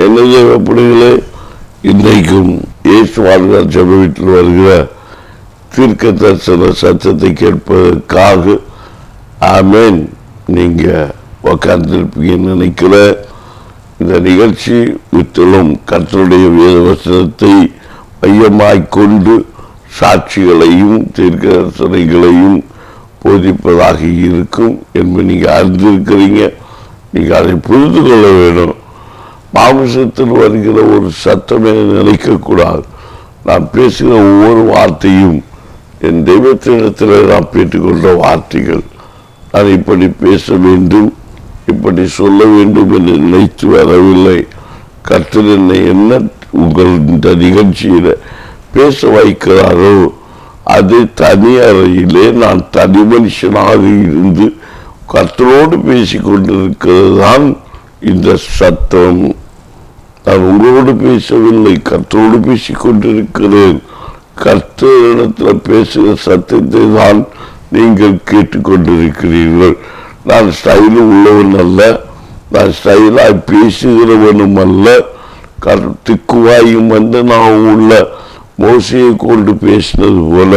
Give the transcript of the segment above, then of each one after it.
என்ன தேவைப்படுகளே, இன்றைக்கும் இயேசு வாழ்கிறார் ஜெப வீட்டில் வருகிற தீர்க்க தரிசன சத்தத்தை கேட்பதற்காக ஆமேன் நீங்க உக்கார்ந்திருப்பீங்கன்னு நினைக்கிற இந்த நிகழ்ச்சி வித்தலும் கர்த்தருடைய வேத வசனத்தை மையமாய்க்கொண்டு சாட்சிகளையும் தீர்க்க தரிசனங்களையும் போதிப்பதாக இருக்கும் என்பது நீங்கள் அறிந்திருக்கிறீங்க. நீங்கள் அதை புரிந்து கொள்ள வேண்டும். மாமிசத்தில் வருகிற ஒரு சத்தமே நினைக்கக்கூடாது. நான் பேசுகிற ஒவ்வொரு வார்த்தையும் என் தெய்வத்திடத்தில் நான் பெற்றுக்கொண்ட வார்த்தைகள். நான் இப்படி பேச வேண்டும், இப்படி சொல்ல வேண்டும் என்று நினைத்து வரவில்லை. கர்த்தர் என்னை என்ன உங்கள் இந்த நிகழ்ச்சியில் பேச வைக்கிறாரோ அது தனி அறையிலே நான் தனி மனுஷனாக இருந்து கர்த்தரோடு பேசிக்கொண்டிருக்கிறது தான் இந்த சத்தம். நான் உங்களோடு பேசவில்லை, கர்த்தரோடு பேசிக்கொண்டிருக்கிறேன். கர்த்தரிடத்தில் பேசுகிற சத்தத்தை தான் நீங்கள் கேட்டுக்கொண்டிருக்கிறீர்கள். நான் ஸ்டைலும் உள்ளவன் அல்ல, நான் ஸ்டைலாக பேசுகிறவனும் அல்ல. திக்குவாயும் வந்து நான் உள்ள மோசையை கொண்டு பேசினது போல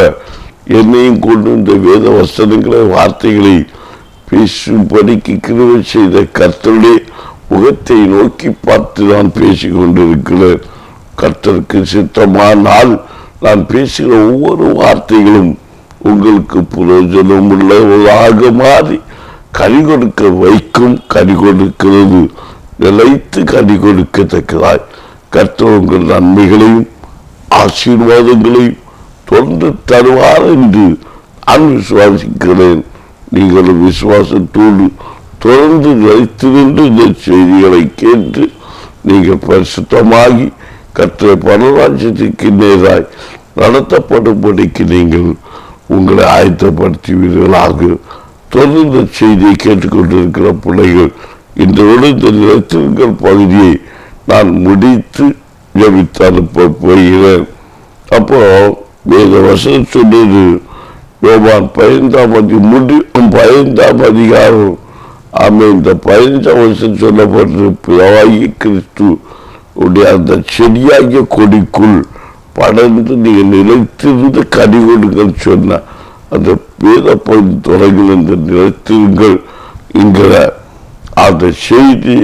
என்னையும் கொண்டு இந்த வேத வசனங்களை வார்த்தைகளை பேசும்படிக்கு கிருபை செய்த கர்த்தருடைய முகத்தை நோக்கி பார்த்து நான் பேசிக்கொண்டிருக்கிறேன். கர்த்தருக்கு சித்தமானால் நான் பேசுகிற ஒவ்வொரு வார்த்தைகளும் உங்களுக்கு பிரயோஜனம் உள்ளவர்களாக மாறி கனி கொடுக்க வைக்கும். கனி கொடுக்கிறது நிலைத்து கனி கொடுக்கத்தக்கதாய் கர்த்தர் உங்கள் நன்மைகளையும் ஆசீர்வாதங்களையும் தொடர்ந்து தருவார் என்று நான் விசுவாசிக்கிறேன். நீங்களும் விசுவாசத்தோடு தொடர்ந்து நிலைத்திருந்து இந்த செய்திகளை கேட்டு நீங்கள் பரிசுத்தமாகி கர்த்தரை பரராஜ்யத்திற்கு நேராய் நடத்தப்படும்படிக்கு நீங்கள் உங்களை ஆயத்தப்படுத்துவீர்களாக. தொடர்ந்து இந்த செய்தியை கேட்டுக்கொண்டிருக்கிற பிள்ளைகள் இன்றோடு இந்த நிலத்திற்கிற பகுதியை நான் முடித்து ஜெபித்து அனுப்ப போகிறேன். அப்போ வேத வசனம் சொன்னது யோவான் 15 அதிகாரம். ஆமே, இந்த 15 வருஷம் சொல்லப்பட்டு பிதாவாகிய கிறிஸ்து உடைய அந்த செடியாகிய கொடிக்குள் படர்ந்து நீங்கள் நிலைத்திருந்து கனி கொடுங்கள் சொன்ன அந்த வேத பகுதி தொடங்கின இந்த நிலைத்திருங்கள் என்கிற அந்த செய்தி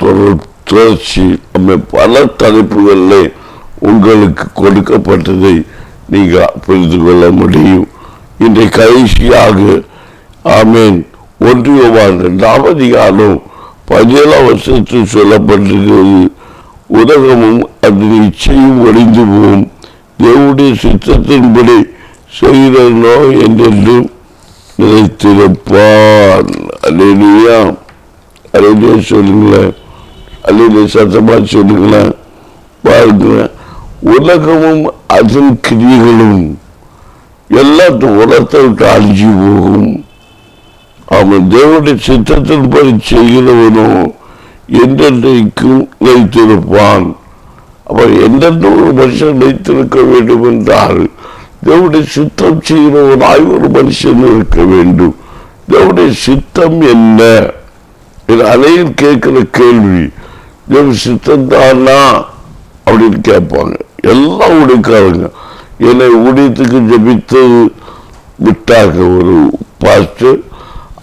தொடர்ச்சி நம்ம பல தலைப்புகளில் உங்களுக்கு கொடுக்கப்பட்டதை நீங்கள் புரிந்து கொள்ள முடியும். இன்றைய கடைசியாக ஆமேன் 1 யோவான் 2 அதிகாரம் 17 வருஷத்தில் சொல்லப்பட்டிருக்கிறது. உலகமும் அதன் இச்சையும் ஒழிந்து போகும், தேவனுடைய சித்தத்தின்படி செய்கிறனோ என்றென்றும் நினைத்திருப்பான். அல்லேலூயா, அல்லேலூயா சொல்லுங்களேன், அல்லேலூயா சத்தமா சொல்லுங்களேன். பாருங்க, உலகமும் அதன் கிரியைகளும் எல்லாத்தையும் உலகத்தை விட்டு அழிஞ்சு போகும். அவன் தேவனுடைய சித்தத்தின்படி செய்கிறவனோ என்றென்றைக்கும் நிலைத்திருப்பான். அப்ப எந்தெந்த ஒரு மனுஷன் நிலைத்திருக்க வேண்டும் என்றால் தேவனுடைய சித்தம் செய்கிறவனாய் ஒரு மனுஷன் இருக்க வேண்டும். தேவனுடைய சித்தம் என்ன? அனைவரும் கேட்கிற கேள்வி, தேவ சித்தம் தானா அப்படின்னு கேட்பாங்க. எல்லாம் உடைக்காரங்க. என்னை ஊழியத்துக்கு ஜபித்து விட்டாங்க ஒரு பாஸ்டர்.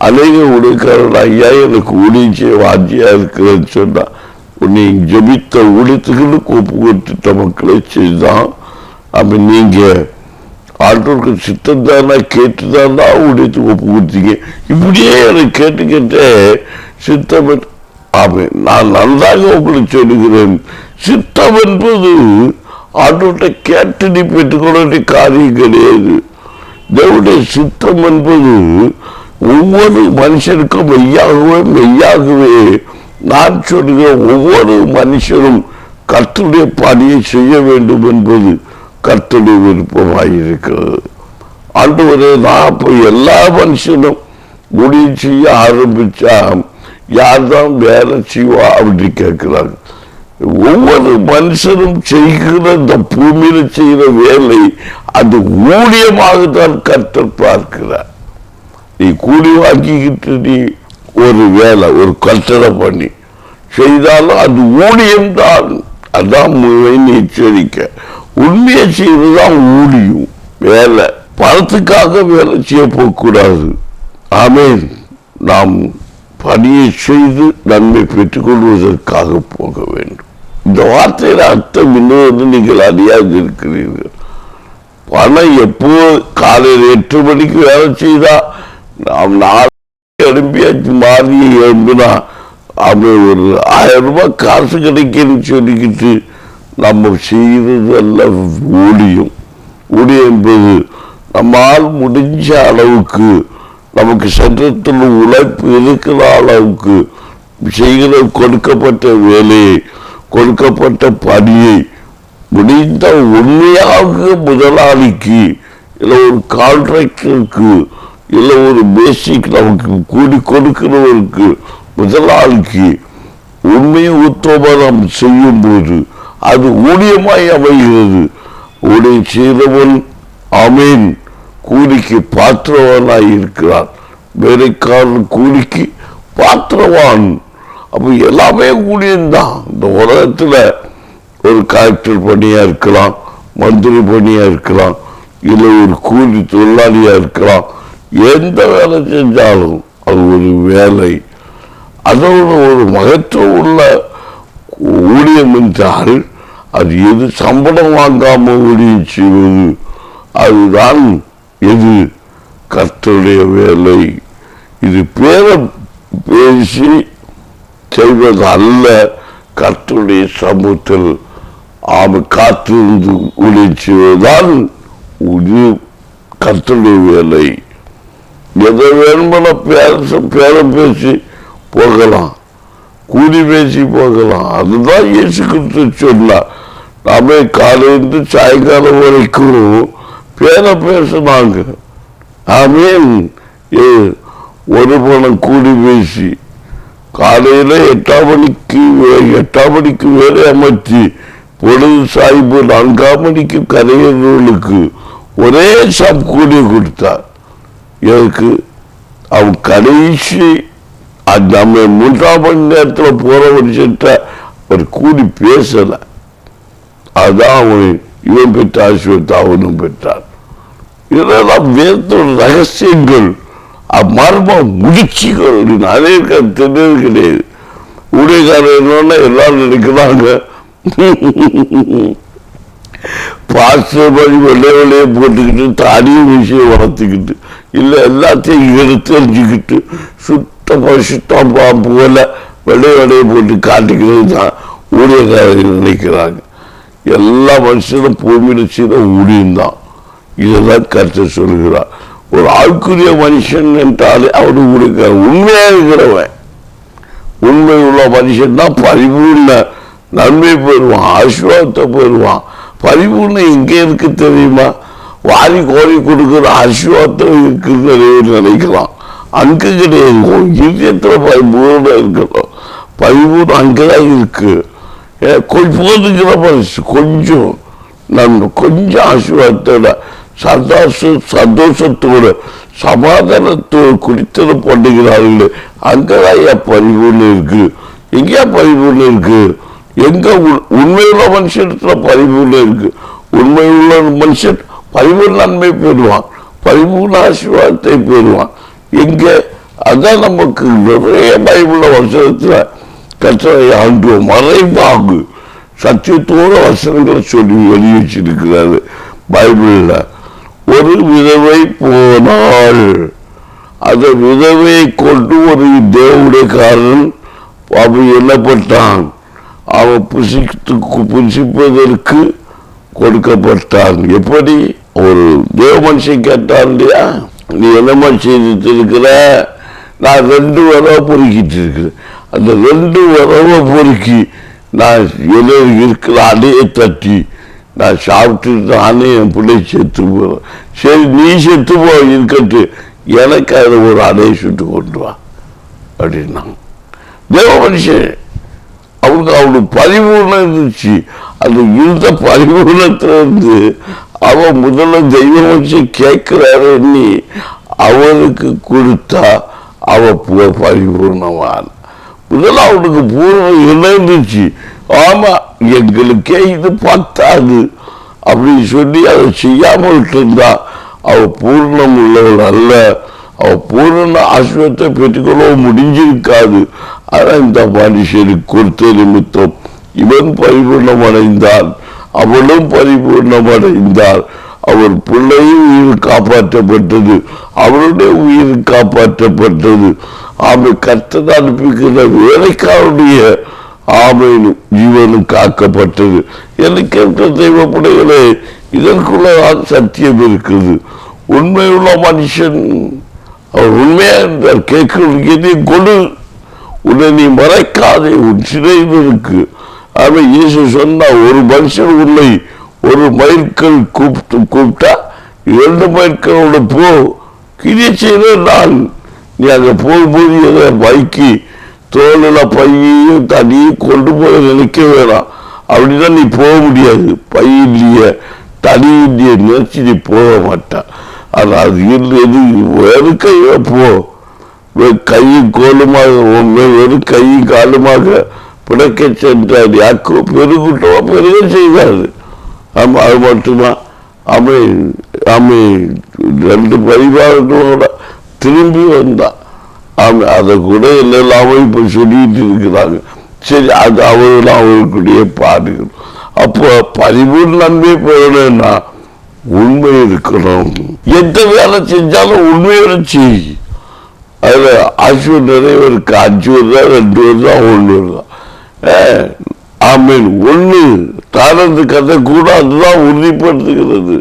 அநேக ஊழியக்காரன், ஐயா எனக்கு ஊழியம் செய்ய வாஞ்சியா இருக்கிறேன்னு சொன்னா, நீ ஜபித்த ஊழியத்துக்குன்னு ஒப்பு கொடுத்துட்ட மக்களை செய்தான். அப்ப நீங்க ஆண்டோருக்கு சித்தம் தானா கேட்டுதானா ஊழியத்துக்கு ஒப்பு கொடுத்தீங்க? இப்படியே எனக்கு கேட்டுக்கிட்டே சித்தம். ஆமே, நான் நன்றாக உங்களுக்கு சொல்லுகிறேன், சித்தம் என்பது ஆண்டோட்ட கேட்டு நீ பெற்றுக்கொள்ள காரியம் கிடையாது. தேவனுடைய சித்தம் என்பது ஒவ்வொரு மனுஷனுக்கும் மெய்யாகவே நான் சொல்கிற ஒவ்வொரு மனுஷனும் கர்த்தருடைய பணியை செய்ய வேண்டும் என்பது கர்த்தருடைய விருப்பமாயிருக்கிறது. ஆண்டவரே, நான் அப்போ எல்லா மனுஷனும் முடிவு செய்ய ஆரம்பிச்சா யார் தான் வேலை செய்வா அப்படின்னு கேட்கிறாங்க. ஒவ்வொரு மனுஷனும் செய்கிற இந்த பூமியில செய்கிற வேலை அது ஊழியமாகத்தான் கர்த்தர் பார்க்கிறார். நீ கூலி வாங்கிக்கிட்டு நீ ஒரு வேலை, ஒரு கட்டடம் பண்ணி செய்தாலும் அது ஊழியம்தான். அதான் எச்சரிக்கை. உண்மையை செய்வதுதான் ஊழியம். வேலை பணத்துக்காக வேலை செய்ய போகக்கூடாது. ஆமென். நாம் பணியை செய்து நன்மை பெற்றுக் கொள்வதற்காக போக வேண்டும். இந்த வார்த்தையில அர்த்தம் இன்னொரு நீங்கள் அறியாது இருக்கிறீர்கள். பணம் எப்போ காலையில் 8 மணிக்கு வேலை செய்தா நாம் 4 எழும்பியாச்சு மாறி எழும்பினா அவன் ஒரு 1000 ரூபாய் காசு கிடைக்குன்னு சொல்லிக்கிட்டு நம்ம செய்யறது அல்ல ஊழியம். ஊழியம் என்பது நம்மால் முடிஞ்ச அளவுக்கு நமக்கு சட்டத்தில் உழைப்பு இருக்கிற அளவுக்கு செய்கிற கொடுக்கப்பட்ட வேலையை கொடுக்கப்பட்ட பணியை முடிந்த உண்மையாக முதலாளிக்கு இல்லை ஒரு கான்ட்ராக்டருக்கு இல்லை ஒரு பேசிக் நமக்கு கூடி கொடுக்கிறவருக்கு முதலாளிக்கு உண்மையை உத்தமம் செய்யும் போது அது ஊழியமாய் அமைகிறது. ஊழியம் செய்தவன் ஆமீன் கூலிக்கு பாத்திரவானாய் இருக்கிறான். வேலைக்காரன் கூலிக்கு பாத்திரவான். அப்போ எல்லாமே ஊழியம்தான். இந்த உலகத்துல ஒரு கலெக்டர் பணியா இருக்கலாம், மந்திரி பணியா இருக்கலாம், இல்லை ஒரு கூலி தொழிலாளியா இருக்கலாம். எந்த வேலை செஞ்சாலும் அது ஒரு வேலை. அதோட ஒரு மகத்துவம் உள்ள ஊழியம் என்றால் அது எது சம்பளம் வாங்காம ஊழியம் செய்வது, அதுதான் எது கர்த்தருடைய வேலை. இது பேசி செய்வது அல்ல. கர்த்தருடைய சமூகத்தில் காத்திருந்து ஊழியம் செய்வதுதான் கர்த்தருடைய வேலை. எதை வேணுமான பேரம் பேசி போகலாம், கூலி பேசி போகலாம். அதுதான் இயேசு கிறிஸ்து சொன்னார். நாமே காலையிலிருந்து சாயங்காலம் வரைக்கும் பேரம் பேசினாங்க. ஆமீன். ஒரு பணம் கூலி பேசி காலையில 8 மணிக்கு வேலை அமைச்சு பொழுது சாய்பு 4 மணிக்கு கரையர்களுக்கு ஒரே கூலி கொடுத்தார். எனக்கு அவன் கடைசி நம்ம 3 மணி நேரத்தில் போற விஷயத்த ஒரு கூலி பேசல. அதான் அவன் இவன் பெற்ற ஆசிரியத்தை அவனும் பெற்றான். இதெல்லாம் வேதத்தோட ரகசியங்கள், மர்ம முடிச்சுகள் அநேக தெரியாது கிடையாது. ஊழியக்காரர் எல்லாரும் நினைக்கிறாங்க பாஸ்டர் படி வெள்ளையே போட்டுக்கிட்டு தாடியும் விஷயம் வளர்த்துக்கிட்டு இல்லை எல்லாத்தையும் எடுத்து தெரிஞ்சுக்கிட்டு சுத்தம் போல வெள்ளையை போட்டு காட்டிக்கிறது தான் ஊழியக்காரர்கள் நினைக்கிறாங்க. எல்லா மனுஷனும் பூமியில செய்த ஊழியம்தான். இதெல்லாம் கருத்து சொல்கிறார். ஒரு ஆழ்குரிய மனுஷன் என்றாலே அவரு ஊழியக்கார. உண்மையா இருக்கிறவன், உண்மை உள்ள மனுஷன் தான் பரிபூர்ண நன்மை பெறுவான், ஆசீர்வாதத்தை பெறுவான். பரிபூர்ணம் எங்கே இருக்கு தெரியுமா? வாரி கோரி கொடுக்கிற ஆசீர்வாதம் இருக்குன்னு நினைக்கலாம். அங்கு கிடையாது. இதயத்துல பரிபூர்ணம் இருக்கணும். பரிபூர்ணம் அங்கதான் இருக்கு. போதுங்கிற மனசு கொஞ்சம் நன்மை, கொஞ்சம் ஆசீர்வாதத்தோட சந்தோஷத்தோட சமாதானத்தோடு குடித்தது பண்ணுகிறார்கள். அங்கதான் பரிபூர்ணம் இருக்கு. எங்கேயா பரிபூர்ணம் இருக்கு? எங்க உண்மையுள்ள மனுஷத்துல பரிபூர்ணம் இருக்கு. உண்மையுள்ள மனுஷன் பரிபூர்ண நன்மை பெறுவான், பரிபூர்ண ஆசீர்வாதத்தை பெறுவான். எங்க அதான் நமக்கு நிறைய பைபிள் வசனத்துல கர்த்தரை ஆண்டு மறைவாகு சத்தியத்தோட வசனங்களை சொல்லி வெளியே வச்சிருக்கிறாரு பைபிள்ல. ஒரு விதவை போனாள். அந்த விதவையை கொண்டு ஒரு தேவனுடையக்காரன் அவன் என்னப்பட்டான், அவன் புசிப்பதற்கு கொடுக்கப்பட்டான். எப்படி? ஒரு தேவ மனுஷன் கேட்டான் இல்லையா, நீ என்னமா செய்துட்டு இருக்கிற? நான் 2 வரவை பொறுக்கிட்டு இருக்கிறேன். அந்த 2 வரவை பொறுக்கி நான் இருக்கிற அடையை தட்டி நான் சாப்பிட்டு நானே என் பிள்ளை செத்து போறேன். சரி நீ செத்து போ இருக்கட்டு, எனக்கு அதை ஒரு அடையை சுட்டு கொண்டு வா அப்படின்னா. தேவ மனுஷன் அவனுக்கு பரிபூர்ணம் இருந்துச்சு. அது இருந்த பரிபூர்ணத்திலிருந்து அவன் முதல்ல தெய்வ மனுஷன் கேட்கிறாரு, அவனுக்கு கொடுத்தா அவ பரிபூர்ணவான். இதெல்லாம் அவனுக்கு பூர்ணம் இணைந்துச்சு. ஆமா, எங்களுக்கே இது பத்தாது அப்படின்னு சொல்லி அதை செய்யாமல் இருந்தா அவ பூர்ணம் உள்ளவள் அல்ல. அவ பூர்ண ஆசிரியத்தை பெற்றுக்கொள்ள முடிஞ்சிருக்காது. ஆனா இந்த மனுஷனுக்கு கொடுத்த நிமித்தம் இவன் பரிபூர்ணம் அடைந்தான், அவளும் பரிபூர்ணம் அடைந்தாள். அவர் பிள்ளையும் உயிர் காப்பாற்றப்பட்டது, அவருடைய உயிர் காப்பாற்றப்பட்டது. ஆமை கர்த்தர் அனுப்பிக்கிற வேலைக்காரனுடைய ஆமையின் ஜீவனும் காக்கப்பட்டது. எனக்கு தெய்வ பிள்ளைகளே, இதற்குள்ளதான் சத்தியம் இருக்குது. உண்மையுள்ள மனுஷன் அவர் உண்மையா என்றார், கேட்க கொடு, உன்னை நீ மறைக்காதே, உன் சிறையில் இருக்கு. ஆமை இயேசு சொன்னா, ஒரு மனுஷன் உன்னை ஒரு மைல்கல் கூப்பிட்டா 2 மைல்களோட போ. கிரியை செய்த நான் நீ அங்க போகும்போது எதை பைக்கி தோலில் பையையும் தனியும் கொண்டு போய் நினைக்க வேணாம். அப்படின்னா நீ போக முடியாது. பையிலேயே தனி இல்லையே நினைச்சு நீ போக மாட்டான். ஆனால் அது எது வெறும் கையை போ, கையும் கோலுமாக வெறும் கையும் காலுமாக பிழைக்க சென்றார். யாக்கோ பெருகுட்டோ பெருக செய்தார். ஆமா, அது மட்டுமா? அமை 2 பரிவாரங்களோட திரும்பி வந்தான். ஆமா, அதை கூட எல்லாமே இப்ப சொல்லிட்டு இருக்கிறாங்க. சரி, அது அவர்களுடைய பாடுகள். அப்போ பரிபூர்ண நன்மை பெறணும்னா உண்மை இருக்கணும். எந்த வேலை செஞ்சாலும் உண்மையோட செய். அதுல ஆசிரியர் நிறைய இருக்கு. 5 வருதா 2 வருதா 1 வருதா? ஆமீன். 1 தாரந்து கதை கூட அதுதான் உறுதிப்படுத்துகிறது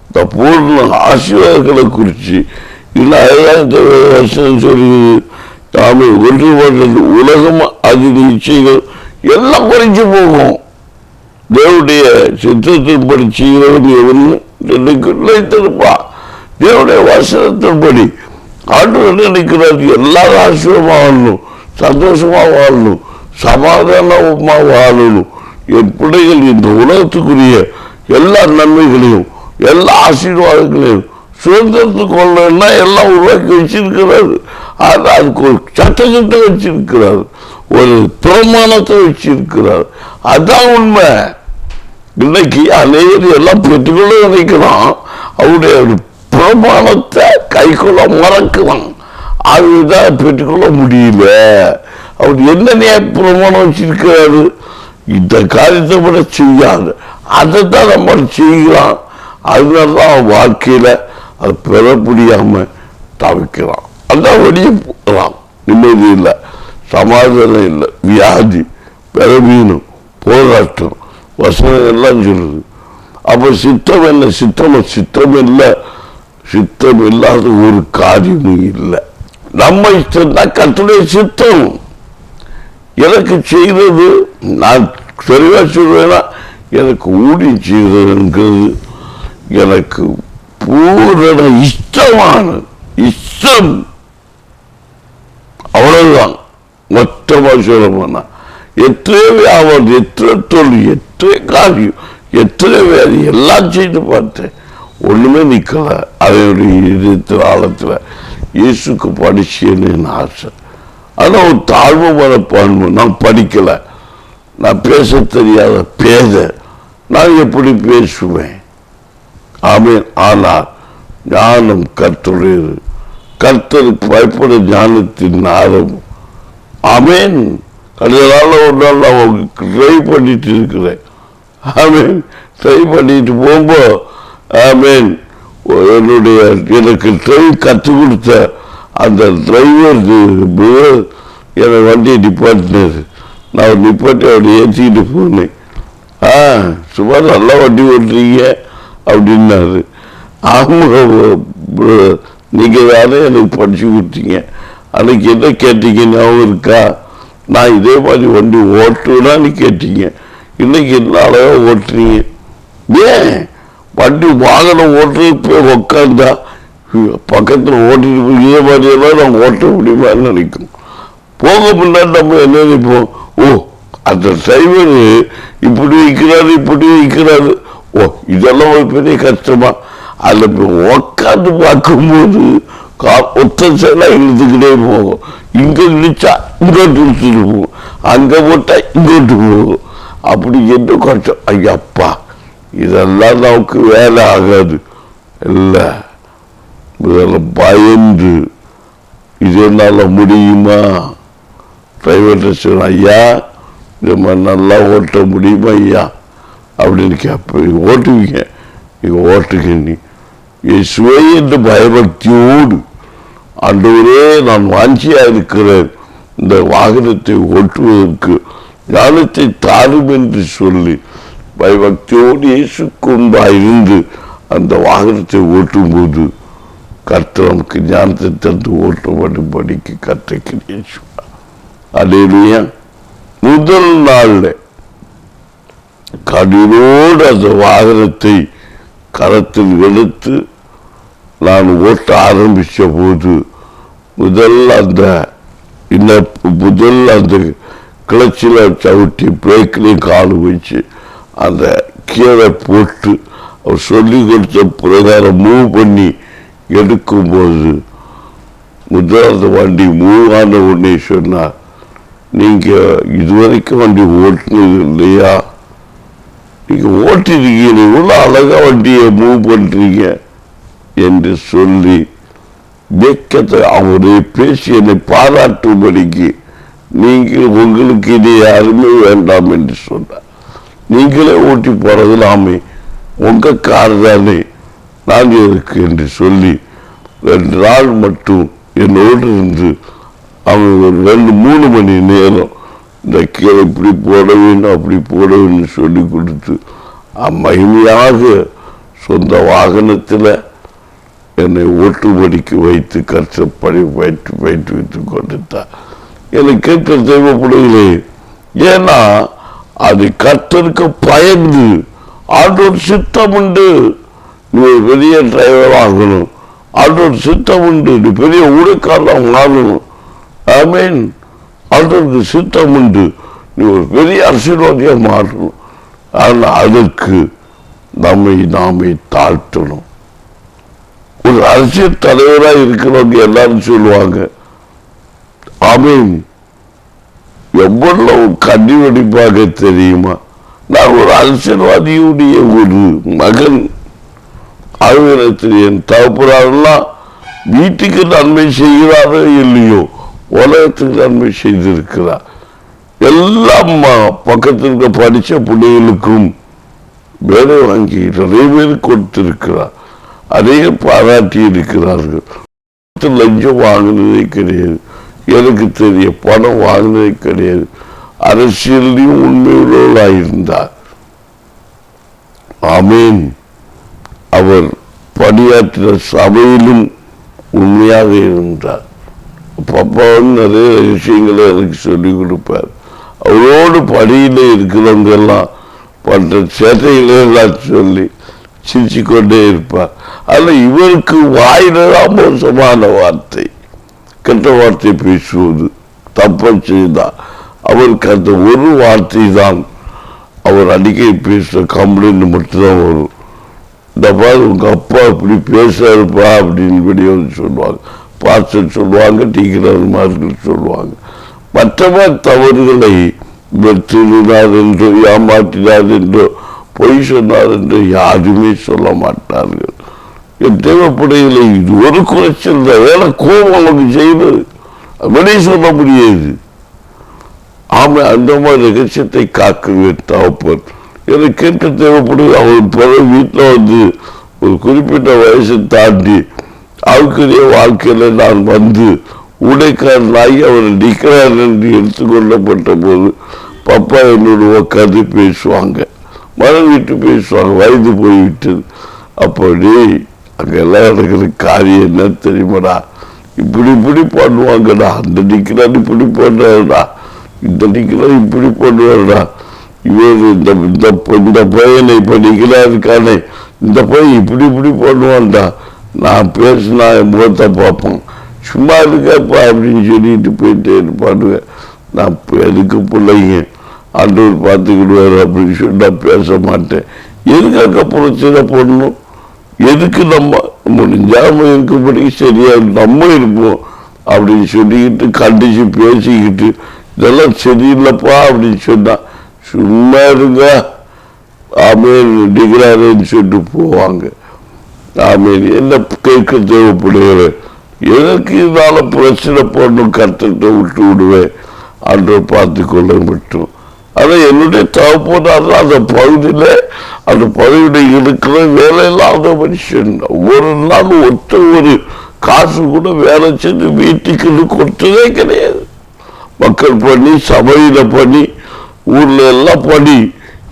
இந்த பூர்ண ஆசீர்வாதங்களை குறிச்சு. இல்லை, அதுதான் இந்த வருஷம் சொல்லுது. ஆமை ஒன்றுபட்டது உலகம், அது நிச்சயங்கள் எல்லாம் குறைஞ்சு போகும். தேவனுடைய சித்தத்தின்படி செய்கிறவன் எவன்னு நினைத்திருப்பான். தேவனுடைய வசனத்தின்படி ஆண்டவர் நினைக்கிறார் எல்லாரும் ஆசீர்வாதமா வாழணும், சந்தோஷமா வாழணும், சமாதானமா வாழணும். என் பிள்ளைகள் இந்த உலகத்துக்குரிய எல்லா நன்மைகளையும் எல்லா ஆசீர்வாதங்களையும் சுதந்திரத்துக்கு கொள்ளணும்னா எல்லாம் உருவாக்கி வச்சிருக்கிறாரு. அதுக்கு ஒரு சட்டத்தை வச்சிருக்கிறார், ஒரு பிரமாணத்தை வச்சிருக்கிறார். அதான் உண்மை. இன்னைக்கு அநேகர் எல்லாம் பெற்றுக்கொள்ள நினைக்கிறான், அவருடைய பிரமாணத்தை கைக்கொள்ள மறக்கிறான். அதுதான் பெற்றுக்கொள்ள முடியல. அவர் என்ன பிரமாணம் வச்சிருக்கிறாரு? இந்த காரியத்தை விட செய்யாது, அதை தான் நம்ம செய்கிறான். அதனாலதான் வாழ்க்கையில அது பெற முடியாம தவிக்கிறான். அதான் வெளியே போகலாம், நிம்மதி இல்லை, சமாதானம் இல்லை, வியாதி, பலவீனம், போராட்டம், வசனம் எல்லாம் சொல்லுது. அப்ப சித்தம் என்ன? சித்தம் இல்லை. சித்தம் இல்லாத ஒரு காரியமும் இல்லை. நம்ம இஷ்டம் தான் கர்த்தருடைய சித்தம். எனக்கு செய்கிறது நான் தெளிவா சொல்வேன்னா, எனக்கு ஊடி செய்கிறதுங்கிறது எனக்கு பூரண இஷ்டமான இஷ்டம். அவ்வளவுதான். மொத்தமா சொல்ல போனா எத்தனை வியாபாரம், எத்தனை தொழில், எத்தனை காரியம், எத்தனை வேலை எல்லாம் செய்து பார்த்தேன், ஒண்ணுமே நிக்கல. அதனுடைய இதயத்தில் ஆழத்துல இயேசுக்கு படிச்சேன்னு ஆசை. ஆனா ஒரு தாழ்வு மனப்பான்மை. நான் படிக்கல, நான் பேச தெரியாத பேத, நான் எப்படி பேசுவேன்? ஆமேன். ஆனால் ஞானம் கர்த்தருடையது, கர்த்தருக்கு பயப்பட ஞானத்தின் ஆரம்பம். ஆமேன். அதனால ஒரு நாள் நான் ட்ரை பண்ணிட்டு இருக்கிறேன். ஆமேன். ட்ரை பண்ணிட்டு போகும்போது ஆமேன், என்னுடைய எனக்கு ட்ரை கற்றுக் கொடுத்த அந்த டிரைவர் என்னை வண்டியை நிப்பாட்டினார். நான் நிப்பாட்டி அவரை ஏற்றிக்கிட்டு போனேன். சும்மா நல்லா வண்டி ஓட்டுறீங்க அப்படின்னாரு. ஆமாம், நீங்கள் தானே எனக்கு படிச்சு கொடுத்தீங்க, அன்னைக்கு என்ன கேட்டீங்க ஞாபகம் இருக்கா? நான் இதே மாதிரி வண்டி ஓட்டுவேன்னு கேட்டீங்க, இன்னைக்கு என்ன அழகா ஓட்டுறீங்க. ஏன் வண்டி வாகனம் ஓட்டுறது போய் உக்காந்தா பக்கத்தில் ஓட்டிட்டு போய் இதே மாதிரியெல்லாம் நான் ஓட்ட முடியுமான்னு நினைக்கும். போக முன்னாடி நம்ம என்ன நினைப்போம்? ஓ, அந்த டிரைவர் இப்படி வைக்கிறாரு, இப்படி வைக்கிறாரு, ஓ இதெல்லாம் ஒரு பெரிய கஷ்டமா? அதில் போய் உட்காந்து பார்க்கும்போது ஒத்த செயலாக இழுத்துக்கிட்டே போகும். இங்கே இழுச்சா இங்கோட்டு இழுத்துட்டு போகும், அங்கே போட்டால் இங்கோட்டு போகும். அப்படி என்ன கஷ்டம். ஐயப்பா, இதெல்லாம் நமக்கு வேலை ஆகாது இல்லை. இதெல்லாம் பயந்து இது என்னால் முடியுமா? டிரைவர்கிட்ட சொன்ன, ஐயா இது மாதிரி நல்லா ஓட்ட முடியுமா ஐயா அப்படின்னு கேட்பேன். நீங்கள் ஓட்டுவீங்க, நீங்கள் ஓட்டுங்க. நீ இயேசுவே என்று பயபக்தியோடு, ஆண்டவரே நான் வாஞ்சியாக இருக்கிறேன், இந்த வாகனத்தை ஓட்டுவதற்கு ஞானத்தை தாரும் என்று சொல்லி பயபக்தியோடு இயேசுக்கு முன்பாக இருந்து அந்த வாகனத்தை ஓட்டும்போது கர்த்தர் நமக்கு ஞானத்தை தந்து ஓட்டும்படிக்கு கற்றுக்கிறேன். அல்லேலூயா. முதல் நாள்ல கடினோடு அந்த வாகனத்தை கரத்தில் எடுத்து நான் ஓட்ட ஆரம்பித்த போது முதல் அந்த கிளச்சில் சவிட்டி பிரேக்லையும் காலு வச்சு அந்த கீழே போட்டு அவர் சொல்லி கொடுத்த பிரகாரம் மூவ் பண்ணி எடுக்கும்போது முதல் அந்த வண்டி மூவ் ஆன உடனே சொன்னார், நீங்கள் இதுவரைக்கும் வண்டி ஓட்டுனது இல்லையா? நீங்கள் ஓட்டிருக்கீங்க, இவ்வளோ அழகாக வண்டியை மூவ் பண்ணுறீங்க என்று சொல்லி வெக்கத்தை அவரே பேசி என்னை பாராட்டும்படிக்கு, நீங்கள் உங்களுக்கு இனி யாருமே வேண்டாம் என்று சொன்னார். நீங்களே ஓட்டி போறதுலாமே, உங்கள் கார் தானே, நான் இருக்கு என்று சொல்லி 2 நாள் மட்டும் என்னோடு இருந்து அவங்க ஒரு 2-3 மணி நேரம் இந்த கீழே இப்படி போட வேண்டும் அப்படி போட வேண்டும் சொல்லி கொடுத்து மகிமையாக சொந்த வாகனத்தில் என்னை ஓட்டுபடிக்கு வைத்து கஷ்டப்படி பயிற்றுவித்துக் கொண்டுட்டார். எனக்கு கேட்க தேவைப்படுகிறே. ஏன்னா அது கர்த்தருக்கு பயந்து ஆண்டவர் சித்தம் உண்டு, நீ ஒரு பெரிய டிரைவர் ஆகணும், ஆண்டவர் சித்தம் உண்டு, நீ பெரிய ஊழியக்காரன் ஆகணும், ஆமீன், ஆண்டவருக்கு சித்தம் உண்டு, நீ ஒரு பெரிய அரசியல்வாதியாக மாறணும். ஆனால் அதற்கு நாமே தாழ்த்தணும். ஒரு அரசியல் தலைவராக இருக்கிறவங்க எல்லாரும் சொல்லுவாங்க, ஆமீன், எவ்வளவு கண்ணி வெடிப்பாக தெரியுமா? நான் ஒரு அரசியல்வாதியுடைய ஒரு மகன் ஆழ்வினத்தில் என் தகப்பனாரெல்லாம் வீட்டுக்கு நன்மை செய்கிறாரோ இல்லையோ உலகத்துக்கு நன்மை செய்திருக்கிறார். எல்லாம் பக்கத்திற்கு படித்த பிள்ளைகளுக்கும் வேலை வாங்கி நிறைய பேர் கொடுத்திருக்கிறார், அதையே பாராட்டி இருக்கிறார்கள். லஞ்சம் வாங்கினதே கிடையாது, எனக்கு தெரிய பணம் வாங்கினதே கிடையாது. அரசியலையும் உண்மையுள்ளவர்களாக இருந்தார். ஆமீன். அவர் பணியாற்றின சபையிலும் உண்மையாக இருந்தார். பாப்பாவும் நிறைய விஷயங்களை எனக்கு சொல்லிக் கொடுப்பார். அவரோடு பணியில் இருக்கிறவங்க எல்லாம் பண்ற சேட்டைகளை எல்லாம் சொல்லி சிரிச்சு கொண்டே இருப்பார். அதில் இவருக்கு வாயிலாம் மோசமான வார்த்தை, கெட்ட வார்த்தை பேசுவது, தப்ப செய்தார். அவருக்கு அந்த ஒரு வார்த்தை தான் அவர் அடிக்கடி பேசுகிற கம்ப்ளைண்ட் மட்டும்தான் வரும். இந்த மாதிரி உங்கள் அப்பா இப்படி பேசுறாருப்பா அப்படின்னு வெளியே சொல்லுவாங்க, பாஸ்டர் சொல்லுவாங்க, டீச்சர்மார்கள் சொல்லுவாங்க. மற்றவ தவறுகளை திருடினார் என்றோ ஏமாற்றினார் என்றோ பொய் சொன்னார் என்றோ யாருமே சொல்ல மாட்டார்கள். என் தேவைப்படையில இது ஒரு குறைச்சல் தான். வேலை கோபம் நமக்கு செய்வது வெளியே சொல்ல முடியாது. ஆமை அந்த மாதிரி ரகசியத்தை காக்குவேன் தகப்பன். எனக்கு கேட்க தேவைப்படுது. அவர் பிறகு வீட்டில் ஒரு குறிப்பிட்ட வயசை தாண்டி அவருக்குரிய வாழ்க்கையில் நான் உடைக்காரனாகி அவர் நிற்கிறார் என்று எடுத்துக்கொள்ளப்பட்ட போது பப்பா என்னோட உட்காந்து பேசுவாங்க, மனம் விட்டு பேசுவாங்க, வயது போய்விட்டது. அப்படி அங்கெல்லாம் நடக்கிற காரியம் என்ன தெரியுமாடா, இப்படி பண்ணுவாங்கடா, அந்த நிற்கிறான் இப்படி பண்ணுறாருடா, இந்த நிற்கிறான் இப்படி பண்ணுவாருடா, இவர் இந்த பையனை இப்போ நிற்கிறாருக்கானே இந்த பையன் இப்படி பண்ணுவான்டா, நான் பேசினா என் முகத்தை பார்ப்போம், சும்மா இருக்கப்பா அப்படின்னு சொல்லிட்டு போயிட்டே இருப்பாடுவேன். நான் எதுக்கு பிள்ளைங்க ஆண்டவர் பார்த்துக்கிடுவார் அப்படின்னு சொல்லி நான் பேச மாட்டேன். எதுக்காக பிரச்சனை போடணும், எதுக்கு நம்ம முடிஞ்சாம இருக்கும்படி சரியா நம்ம இருப்போம் அப்படின்னு சொல்லிக்கிட்டு கண்டிச்சு பேசிக்கிட்டு இதெல்லாம் சரியில்லைப்பா அப்படின்னு சொன்னா சும்மா இருங்க ஆமேன் டிக்கிறாருன்னு சொல்லிட்டு போவாங்க. ஆமேன். என்ன கேட்க தேவைப்படுகிற எதற்கு இதனால பிரச்சனை போடணும் கருத்துக்கிட்ட விட்டு விடுவேன் அன்று பார்த்து கொள்ள மட்டும். ஆனால் என்னுடைய தகப்பனார் அந்த பகுதியில் அந்த பகுதியில் இருக்கிற வேலை இல்லாத மனுஷன் ஒரு நாள் ஒத்த ஒரு காசு கூட வேலை செஞ்சு வீட்டுக்கு கொடுத்ததே கிடையாது. மக்கள் பண்ணி சபையில பண்ணி ஊர்ல எல்லாம் பண்ணி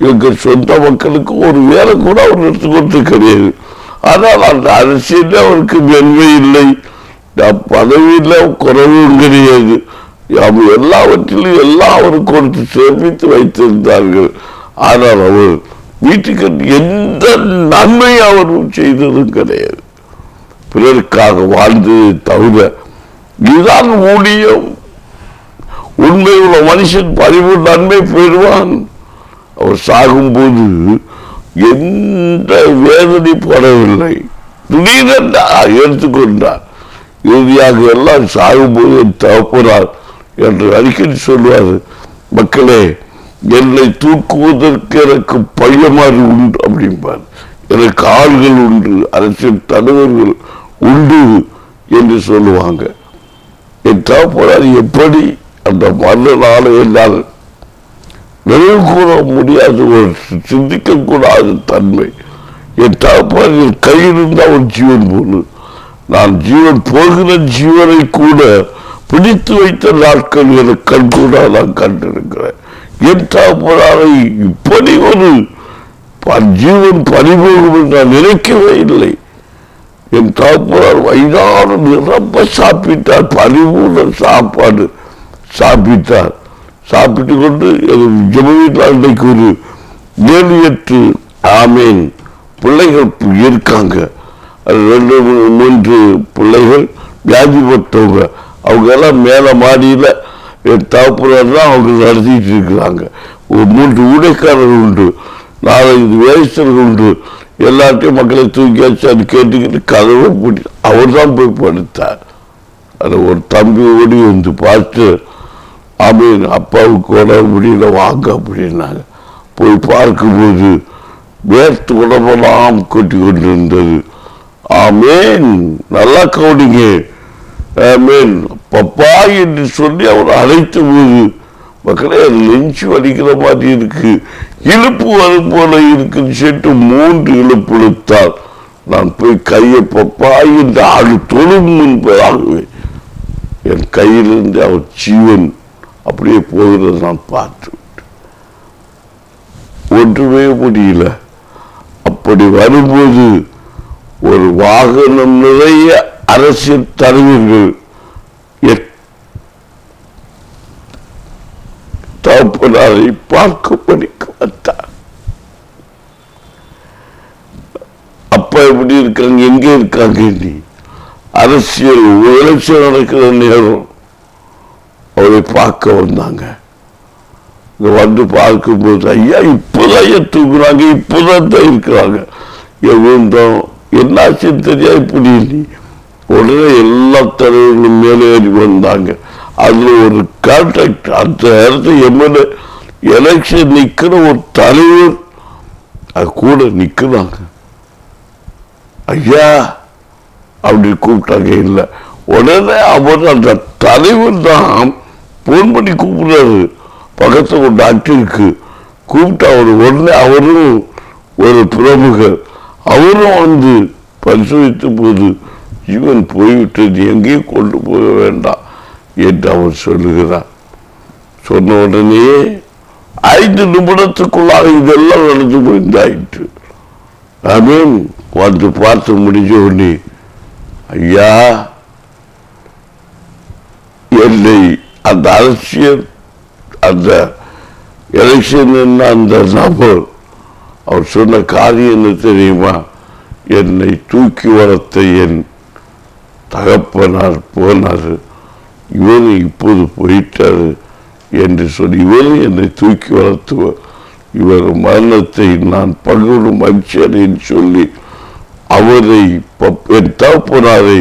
எங்க சொந்த மக்களுக்கு ஒரு வேலை கூட அவர் எடுத்து கொடுத்து கிடையாது. ஆனால் அந்த அரசியல அவருக்கு மென்மை இல்லை, பதவியில குறைவும் கிடையாது. எல்லாவற்றிலும் எல்லாம் அவர் கொடுத்து சேமித்து வைத்திருந்தார்கள். ஆனால் அவர் வீட்டுக்கு எந்த நன்மையும் அவர் செய்ததும் கிடையாது. பிறருக்காக வாழ்ந்ததை தவிர இதுதான் ஊழியம். உண்மை உள்ள மனுஷன் பரிவு நன்மை பெறுவான். அவர் சாகும்போது எந்த வேதனை படவில்லை, திடீரென எடுத்துக்கொண்டார். இறுதியாக எல்லாம் சாகும்போது தகப்பனார் என்று அடிக்கடி சொல்வார், மக்களே என்னை தூக்குவதற்கு எனக்கு பையமாறு உண்டு அப்படிம்பார். எனக்கு ஆள்கள் உண்டு, அரசியல் தலைவர்கள் உண்டு என்று சொல்லுவாங்க. என் தகப்பனார் எப்படி அந்த மன்னனால என்னால் நினைவு கூற முடியாத ஒரு சிந்திக்க கூடாத தன்மை. என் தகப்பனார் கையில் இருந்தால் ஒரு ஜீவன் போல நான் ஜீவன் போகிற ஜீவனை கூட பிடித்து வைத்த நாட்கள் எனக்கு கண் கூட நான் கண்டிருக்கிறேன். என் தகப்பனாரை இப்படி ஒரு ஜீவன் பறிபோகும் என்று நான் நினைக்கவே இல்லை. என் தகப்பனார் வயதான நிரம்ப சாப்பிட்டார், பறிபூர்ண சாப்பாடு சாப்பிட்டார். சாப்பிட்டு கொண்டு ஜெப வீட்டில் அன்றைக்கு ஒரு 7-8 ஆமேன் பிள்ளைகள் இருக்காங்க. 2-3 பிள்ளைகள் வியாதிப்பட்டவங்க. அவங்க எல்லாம் மேல மாடியில என் தகப்பனார் தான் அவங்க நடத்திட்டு இருக்கிறாங்க. ஒரு 3 ஊழியக்காரர்கள் உண்டு, 4-5 வேலைஸ்தர்கள் உண்டு. எல்லாத்தையும் மக்களை தூக்கியாச்சு. அது கேட்டுக்கிட்டு கதவை பூட்டி அவர் தான் போய் படுத்தார். அது ஒரு தம்பி ஓடி வந்து பார்த்து ஆமீன் அப்பாவுக்கு உடம்பு முடியல வாங்க அப்படின்னாங்க. போய் பார்க்கும்போது வேர்த்து உடம்பெல்லாம் கொட்டி கொண்டு இருந்தது. ஆமேன். நல்லா கவனிங்க. ஆமேன். பப்பா என்று சொல்லி அவர் அழைத்த போது மக்களே லெஞ்சு வலிக்கிற மாதிரி இருக்கு, இழுப்பு வரும் போல இருக்குன்னு சொல்லிட்டு 3 இழுப்பு இழுத்தால் நான் போய் கையை பப்பா என்று ஆளு தொழும் முன்பதாகவே என் கையிலிருந்து அவர் ஜீவன் அப்படியே போகிறது நான் பார்த்து ஒன்றுமே முடியல. அப்படி வரும்போது ஒரு வாகனம் நிறைய அரசியல் தலைவர்கள் தகப்பனாரை பார்க்கும்படிக்கு வந்தார். அப்பா எப்படி இருக்காங்க, எங்க இருக்காங்க, நீ அரசியல் எலெக்ஷன் நடக்கிற நேரம் அவரை பார்க்க வந்தாங்க. வந்து பார்க்கும்போது ஐயா இப்பதான் ஐயா தூக்குறாங்க, இப்பதான் இருக்கிறாங்க, எவ்வளோ என்னாச்சுன்னு தெரியா இப்படி இல்லை. உடனே எல்லா தலைவர்களும் மேலே ஏறி வந்தாங்க. அதுல ஒரு கான்ட்ராக்ட் அந்த இடத்துல எம்எல்ஏ எலெக்ஷன் நிக்கிற ஒரு தலைவர் அது கூட நிக்கிறாங்க. ஐயா அப்படி கூப்பிட்டாங்க. இல்லை உடனே அவர் அந்த தலைவர் தான் போன் பண்ணி கூப்பிடுறாரு. பக்கத்தில் ஒரு டாக்டருக்கு கூப்பிட்டு அவர் உடனே அவரும் ஒரு பிரமுகர் அவரும் வந்து பரிசோதித்த போது ஜீவன் போய்விட்டது, எங்கேயும் கொண்டு போக வேண்டாம் என்று அவர் சொல்லுகிறார். சொன்ன உடனே 5 நிமிடத்துக்குள்ளாக இதெல்லாம் நடந்து முடிந்தாயிற்று. ஆமீன். வந்து பார்த்து முடிஞ்ச உடனே ஐயா என்னை அந்த அரசியல் அந்த எலெக்ஷன் அந்த நபர் அவர் சொன்ன காரியம் என்ன தெரியுமா, என்னை தூக்கி வளர்த்த என் தகப்பனார் போனார், இவரு இப்போது போயிட்டாரு என்று சொல்லி இவரு என்னை தூக்கி வளர்த்துவார், இவர் மரணத்தை நான் பகிரும் மனுஷன் சொல்லி அவரை என் தகப்பனாரை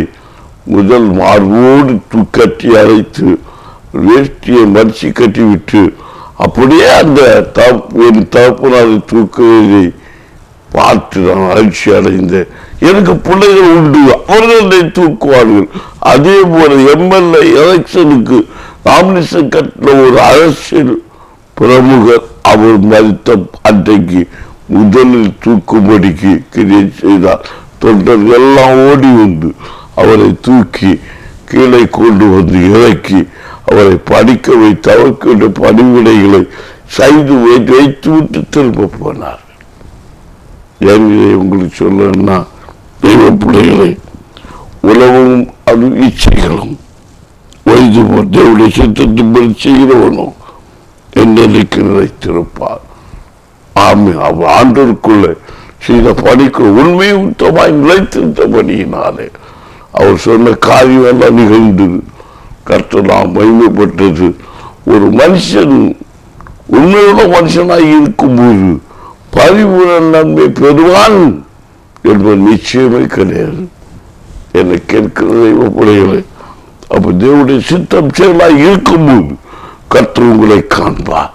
முதல் மார்போடு கட்டி அழைத்து வேஷ்டியை மடிச்சு கட்டிவிட்டு அப்படியே அந்த என் தகப்பனாரை தூக்குவதை பார்த்து நான் மகிழ்ச்சி அடைந்தேன். எனக்கு பிள்ளைகள் உண்டு, அவர்களை தூக்குவார்கள். அதே போல எம்எல்ஏ எலெக்ஷனுக்கு நாமினேஷன் கட்டின ஒரு அரசியல் பிரமுகர் அவர் மறித்த அன்றைக்கு முதலில் தூக்கும்படிக்கு கிரியை செய்தார். தொண்டர்கள் எல்லாம் ஓடி வந்து அவரை தூக்கி கீழே கொண்டு வந்து இறக்கி அவரை படிக்க வைத்து அவருக்கு பணிவிடைகளை செய்து வைத்து விட்டு திரும்ப போனார். ஏன் இதை உங்களுக்கு சொல்லணும்னா, தெய்வ பிள்ளைகளை உலகம் அது இச்சைகளும் வயது தேவனுடைய சித்தத்தின்படி செய்கிறவனும் என்னைக்கு நிலைத்திருப்பார். ஆமை அவர் ஆண்டோருக்குள்ள செய்த பணிக்கு உண்மையை உத்தமாய் நிலைத்திருந்த பணியினாலே அவர் சொன்ன காரியம் எல்லாம் நிகழ்ந்தது. கர்த்தரால் மகிமைப்பட்டது. ஒரு மனுஷன் உண்மையுள்ள மனுஷனாய் இருக்கும்போது பரிபூரண நன்மை பெறுவான் என்பது நிச்சயமே கிடையாது. என்னை கேட்கிற தெய்வ பிள்ளைகளை, அப்ப தேவனுடைய சித்தம் செயலாய் இருக்கும்போது கர்த்தர் உங்களை காண்பார்.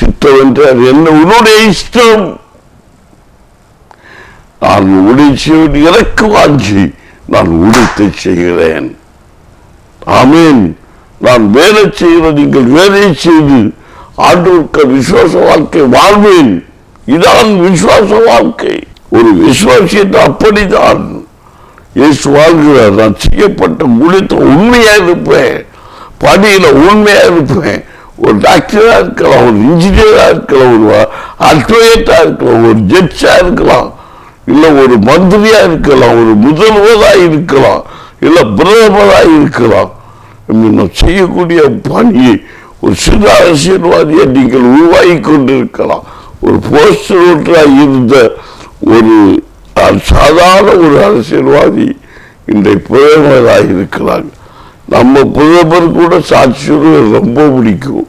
சித்தம் என்றால் என்ன? உன்னுடைய இஷ்டம். நான் உடைச்சு எனக்கு வாஞ்சி நான் உடைத்தை செய்கிறேன். ஆமேன். நான் வேலை செய்கிற நீங்கள் வேலை செய்து ஆண்டவருக்கு விசுவாச வாழ்க்கை வாழ்வேன். இதான் விசுவாச வாழ்க்கை. ஒரு விசுவாசியத்தை அப்படித்தான் இயேசு வாழ்கிறார். நான் செய்யப்பட்ட ஊழியத்தை உண்மையா இருப்பேன், பணியில உண்மையா இருப்பேன். ஒரு டாக்டரா இருக்கலாம், ஒரு இன்ஜினியரா இருக்கலாம், ஒரு அட்வொகேட்டா இருக்கலாம், ஒரு ஜட்ஜா இருக்கலாம், இல்ல ஒரு மந்திரியா இருக்கலாம், ஒரு முதல்வரா இருக்கலாம், இல்ல பிரதமரா இருக்கலாம். செய்யக்கூடிய பணியை ஒரு சிறு அரசியல்வாதியை நீங்கள் உருவாகி கொண்டிருக்கலாம். ஒரு போஸ்டராக இருந்த ஒரு சாதாரண ஒரு அரசியல்வாதி இன்றைய பிரதமராக இருக்கிறாங்க. நம்ம பிரதமர் கூட சாட்சியோடு ரொம்ப பிடிக்கும்.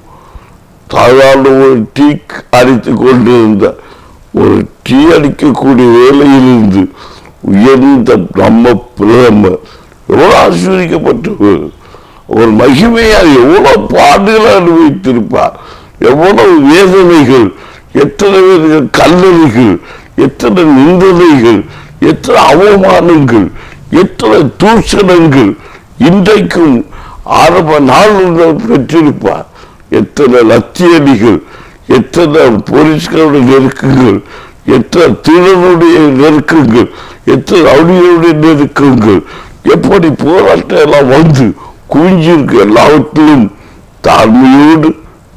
சாதாரண ஒரு டீ அடித்து கொண்டிருந்த ஒரு டீ அடிக்கக்கூடிய வேலையிலிருந்து உயர்ந்த நம்ம பிரதமர் எவ்வளவு ஆசீர்வதிக்கப்பட்டவர். ஒரு மகிமையால் எவ்வளவு பாடுகளை அனுபவித்திருப்பார், எவ்வளவு வேதனைகள், எத்தனை பேர்கள் கல்லறைகள், எத்தனை நிந்தனைகள், எத்தனை அவமானங்கள், எத்தனை தூஷணங்கள் இன்றைக்கும் ஆரம்ப நாள் பெற்றிருப்பார். எத்தனை லத்தியடிகள், எத்தனை போலீஸ்களுடைய நெருக்கங்கள், எத்தனை திருடனுடைய நெருக்கங்கள், எத்தனை ரவுடிகளுடைய நெருக்கங்கள், எப்படி போராட்டம் எல்லாம் வந்து குவிஞ்சிருக்கு. எல்லாவற்றிலும் தாழ்மையோடு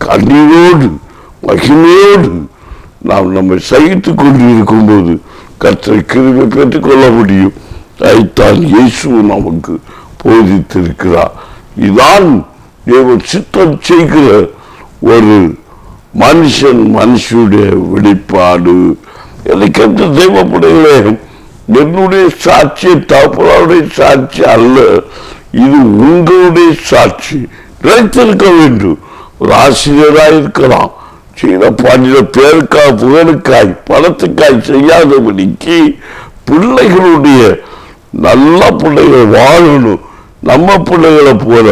கண்ணீரோடு மகிமையோடு நாம் நம்மை சகித்துக் கொண்டு இருக்கும்போது கர்த்தரை கிருபை பெற்றுக் கொள்ள முடியும். அதைத்தான் இயேசு நமக்கு போதித்திருக்கிறார். இதான் தேவன் சித்தம் செய்கிற ஒரு மனுஷனுடைய வெளிப்பாடு. என்னை கேட்ட தெய்வ பிள்ளைகளே, என்னுடைய சாட்சி தகப்பனுடைய சாட்சி அல்ல, இது உங்களுடைய சாட்சி. நிலைத்திருக்க வேண்டும். ஒரு ஆசிரியராக இருக்கலாம், செய்த பாடின பேருக்காய் புகழுக்காய் பணத்துக்காய் செய்யாதபடிக்கு பிள்ளைகளுடைய நல்ல பிள்ளைகள் வாழணும். நம்ம பிள்ளைகளை போல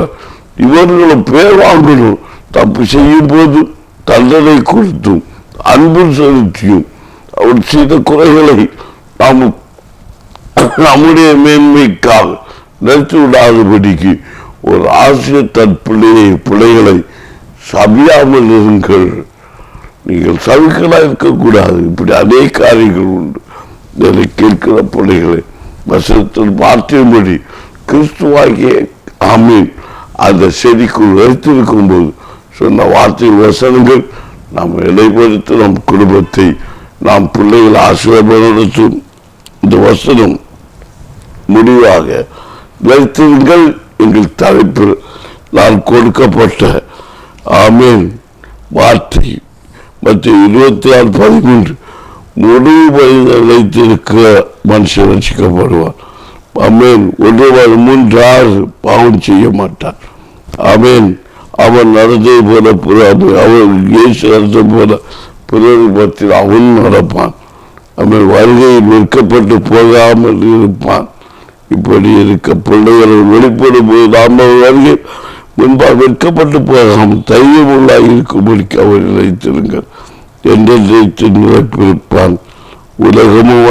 இவர்களும் பேர் வாங்கணும். தப்பு செய்யும் போது தண்டனை கொடுத்தும் அன்பு செலுத்தியும் அவர் செய்த குறைகளை நாம் நம்முடைய மேன்மைக்காக நிறுத்தி விடாதபடிக்கு ஒரு ஆசிரியர் தன் பிள்ளைகளை சபியாமல் இருங்கள். நீங்கள் சவிகளா இருக்கக்கூடாது. இப்படி அநேக காரியங்கள் உண்டு. என்னை கேட்கிற பிள்ளைகளை வசனத்தில் பார்த்தியும்படி கிறிஸ்துவாகிய ஆமீன் அந்த செடிக்குள் வைத்திருக்கும் போது சொன்ன வார்த்தை வசனங்கள் நாம் இடைப்படுத்த நம் குடும்பத்தை நாம் பிள்ளைகளை ஆசீர்வாதம். இந்த வசனம் முடிவாக வைத்திருங்கள் எங்கள் தலைப்பில் நான் கொடுக்கப்பட்ட ஆமீன் வார்த்தை மத்திய 26:13 முடிவு வைத்திருக்கிற மனுஷன் ரட்சிக்கப்படுவார். ஆமேன். 1-3-6 பாவம் செய்ய மாட்டான். ஆமேன். அவன் நடந்தது போல அவன் இயேசு நடந்த போல பிறகு பற்றி அவன் நடப்பான். அவன் வருகையில் வெட்கப்பட்டு போகாமல் இருப்பான். இப்படி இருக்க பிள்ளைகள் வெளிப்படும் போது நாம் வருகை முன்பாக வெட்கப்பட்டு போகாமல் தைரியம் உள்ளாக இருக்கும்படிக்கு அவர் நிலைத்திருங்கள். என்றென்றைக்கு நிலைப்பிருப்பான். உலகமும்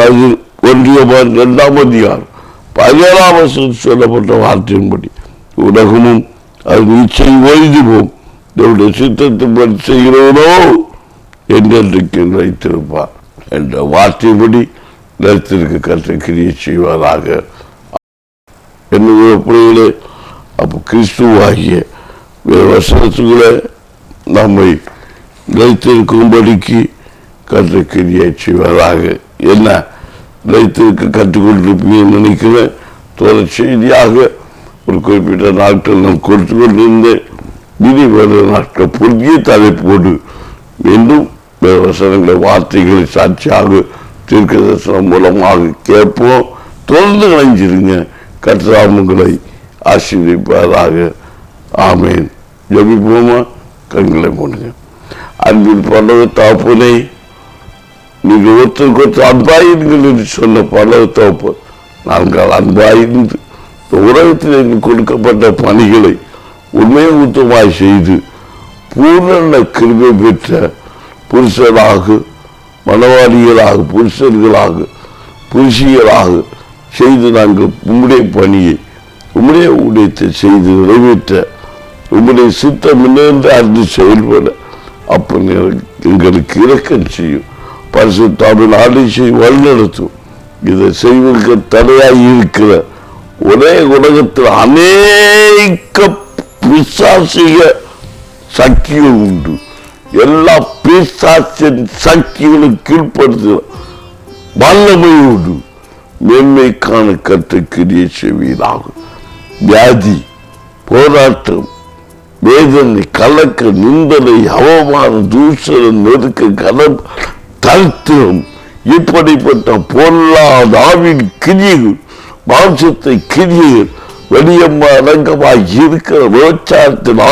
ஒன்றியமான 2ஆம் அதிகாரம் 17ஆம் வசனத்தில் சொல்லப்பட்ட வார்த்தையின்படி உலகமும் அது நிச்சயம் ஓய்ந்துவோம். நம்முடைய சித்தத்தின்படி செய்கிறவனோ என்றென்றைக்கு நிலைத்திருப்பார் என்ற வார்த்தையின்படி நிலத்திற்கு கற்ற கிரியை செய்வதாக. என்னுடைய பிள்ளைகளே, அப்போ கிறிஸ்துவாகிய வசனத்துக்குள்ள நம்மை நிலைத்திருக்கும்படிக்கு கற்ற கிரியை செய்வதாக. என்ன நிலைத்திருக்க கற்றுக்கொண்டிருப்பீங்கன்னு நினைக்கிறேன். தொடர் செய்தியாக ஒரு குறிப்பிட்ட நாட்கள் நாம் கொடுத்து கொண்டிருந்தேன். இனி வேறு நாட்கள் புதிய தலைப்போடு மீண்டும் வசனங்களை வார்த்தைகளை சாட்சியாக தீர்க்க தரிசனம் மூலமாக கேட்போம். தொடர்ந்து இணைஞ்சிருங்க. கர்த்தர் உங்களை ஆசீர்வதிப்பதாக. ஆமேன். ஜெபிப்போமா? கண்களை மூடுங்க. அன்பின் பரலோக தகப்பனே, நீங்கள் ஒருத்தருக்கு அன்பாயிருங்கள் என்று சொன்ன பரலோக தகப்பன், நாங்கள் அன்பாயிருந்து இந்த உலகத்தில் எங்களுக்கு கொடுக்கப்பட்ட பணிகளை உண்மையை ஊத்தமாய் செய்து பூரண கிருபை பெற்ற புருஷராக, மனவாளிகளாக, புருஷர்களாக, புருஷியராக செய்து நாங்கள் உம்முடைய பணியை உம்முடைய ஊழியத்தை செய்து நிறைவேற்ற உம்முடைய சித்தம் என்னென்று அறிந்து செயல்பட அப்ப எங்களுக்கு இரக்கம் செய்யும். பரிசுத்தாவின் ஆலோசனை வழிநடத்தும். இதை செய்வதற்கு தடையாய் இருக்கிற ஒரே உலகத்தில் அநேக பிசாசிக சக்திகள் உண்டு. எல்லா பிசாசின் சக்திகளும் கீழ்ப்படுத்த வல்லமையோடு மேன்மைக்கான கற்ற கிரியை செய்வீராகும். வியாதி, போராட்டம், வேதனை, கலக்க, நிந்தனை, அவமானம், தூசணம், நெருக்க, கலம், தரித்திரம், இப்படிப்பட்ட பொருளாத ஆவின் கிரியைகள், மாம்சத்தை கிரியைகள், வெளியம்மா அடங்கமாக இருக்கிற விபச்சாரத்தின்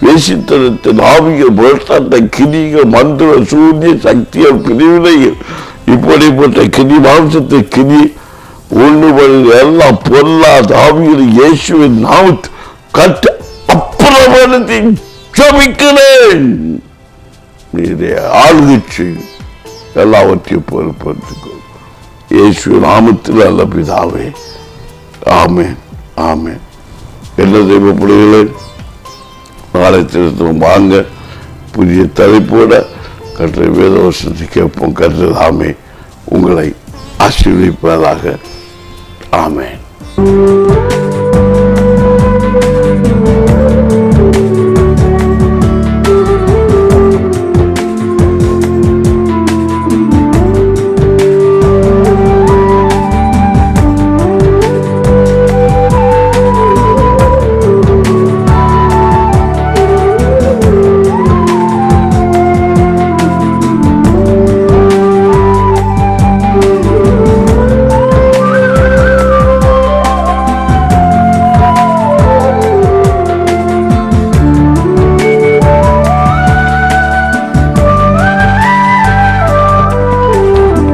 வேசித்தனத்தின் ஆவிகள், புரட்டாட்ட கிரிகள், மந்திர சூரிய சக்திகள், பிரிவினைகள், இப்படிப்பட்ட கிரி, மாம்சத்தை கிரி ஒன்று எல்லாம் பொருளாத ஆவிகளை இயேசுவின் நாமத்தை கற்று அப்புறப்படுத்தி ஜெபிக்கிறேன். நீரே ஆளுகை செய்யும். எல்லாவற்றையும் பொறுப்பெடுத்துக்கொள். இயேசு நாமத்தில் அல்ல பிதாவே. ஆமேன், ஆமேன். என்ன தெய்வ பிள்ளைகளே, நாளை திருத்தம் வாங்க. புதிய தலைப்போட கற்ற வேத வசனத்தை கேட்போம். கற்றதாமே உங்களை ஆசீர்வதிப்பதாக. ஆமேன்.